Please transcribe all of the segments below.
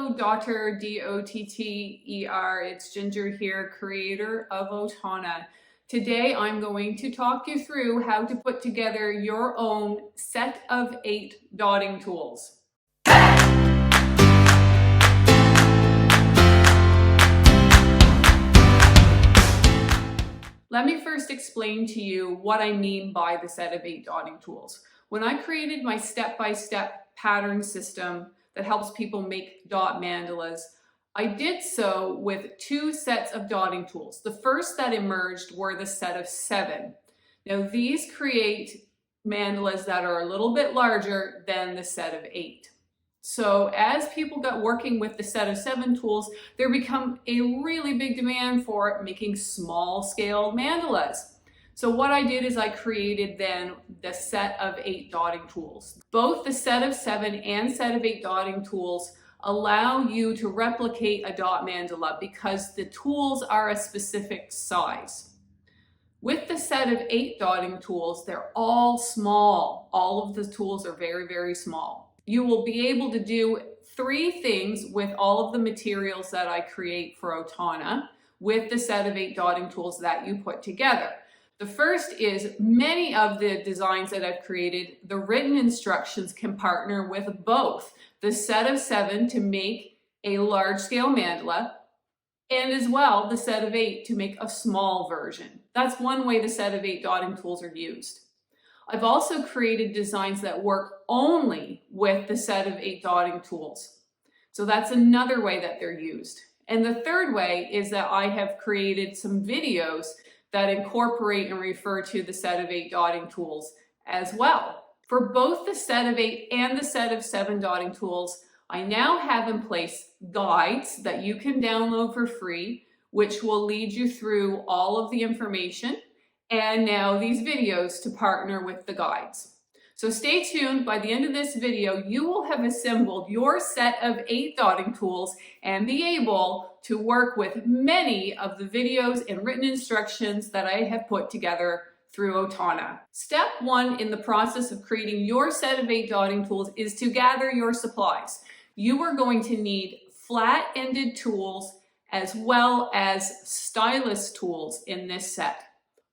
Hello, Dr. Dotter. It's Ginger here, creator of Otauna. Today I'm going to talk you through how to put together your own set of 8 dotting tools. Let me first explain to you what I mean by the set of 8 dotting tools. When I created my step-by-step pattern system that helps people make dot mandalas, I did so with 2 sets of dotting tools. The first that emerged were the set of 7. Now these create mandalas that are a little bit larger than the set of 8. So as people got working with the set of 7 tools, there became a really big demand for making small scale mandalas. So what I did is I created then the set of 8 dotting tools. Both the set of 7 and set of 8 dotting tools allow you to replicate a dot mandala because the tools are a specific size. With the set of 8 dotting tools, they're all small. All of the tools are very, very small. You will be able to do 3 things with all of the materials that I create for Otauna with the set of 8 dotting tools that you put together. The first is many of the designs that I've created, the written instructions can partner with both the set of 7 to make a large scale mandala and as well the set of 8 to make a small version. That's one way the set of 8 dotting tools are used. I've also created designs that work only with the set of 8 dotting tools. So that's another way that they're used. And the third way is that I have created some videos that incorporate and refer to the set of 8 dotting tools as well. For both the set of 8 and the set of 7 dotting tools, I now have in place guides that you can download for free, which will lead you through all of the information, and now these videos to partner with the guides. So stay tuned. By the end of this video, you will have assembled your set of 8 dotting tools and be able to work with many of the videos and written instructions that I have put together through Otauna. Step 1 in the process of creating your set of 8 dotting tools is to gather your supplies. You are going to need flat-ended tools as well as stylus tools in this set.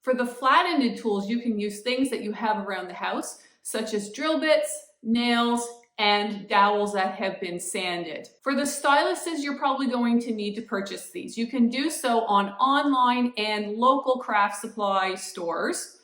For the flat-ended tools, you can use things that you have around the house, such as drill bits, nails, and dowels that have been sanded. For the styluses, you're probably going to need to purchase these. You can do so on online and local craft supply stores.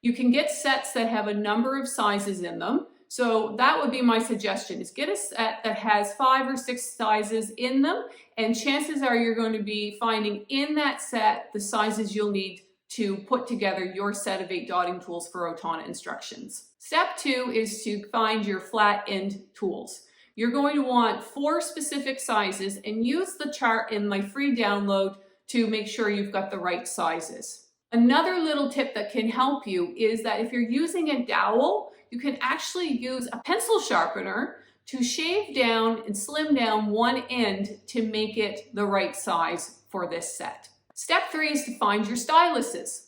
You can get sets that have a number of sizes in them. So that would be my suggestion, is get a set that has 5 or 6 sizes in them, and chances are you're going to be finding in that set the sizes you'll need to put together your set of 8 dotting tools for Otauna instructions. Step 2 is to find your flat end tools. You're going to want 4 specific sizes and use the chart in my free download to make sure you've got the right sizes. Another little tip that can help you is that if you're using a dowel, you can actually use a pencil sharpener to shave down and slim down one end to make it the right size for this set. Step 3 is to find your styluses.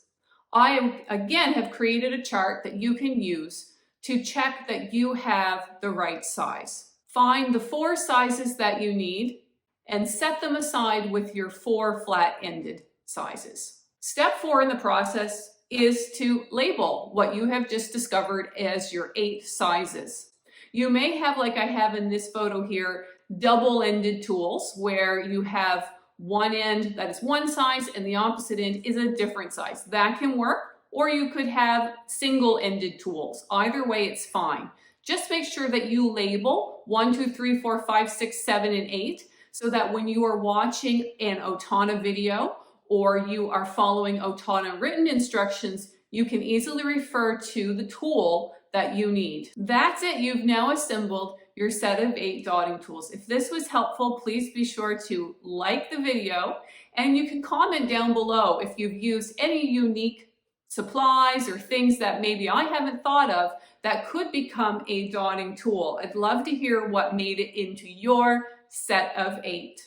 I, again, have created a chart that you can use to check that you have the right size. Find the 4 sizes that you need and set them aside with your 4 flat-ended sizes. Step 4 in the process is to label what you have just discovered as your 8 sizes. You may have, like I have in this photo here, double-ended tools where you have one end that is one size and the opposite end is a different size. That can work, or you could have single-ended tools. Either way, it's fine. Just make sure that you label 1, 2, 3, 4, 5, 6, 7, and 8 so that when you are watching an Otauna video or you are following Otauna written instructions, you can easily refer to the tool that you need. That's it. You've now assembled your set of 8 dotting tools. If this was helpful, please be sure to like the video, and you can comment down below if you've used any unique supplies or things that maybe I haven't thought of that could become a dotting tool. I'd love to hear what made it into your set of 8.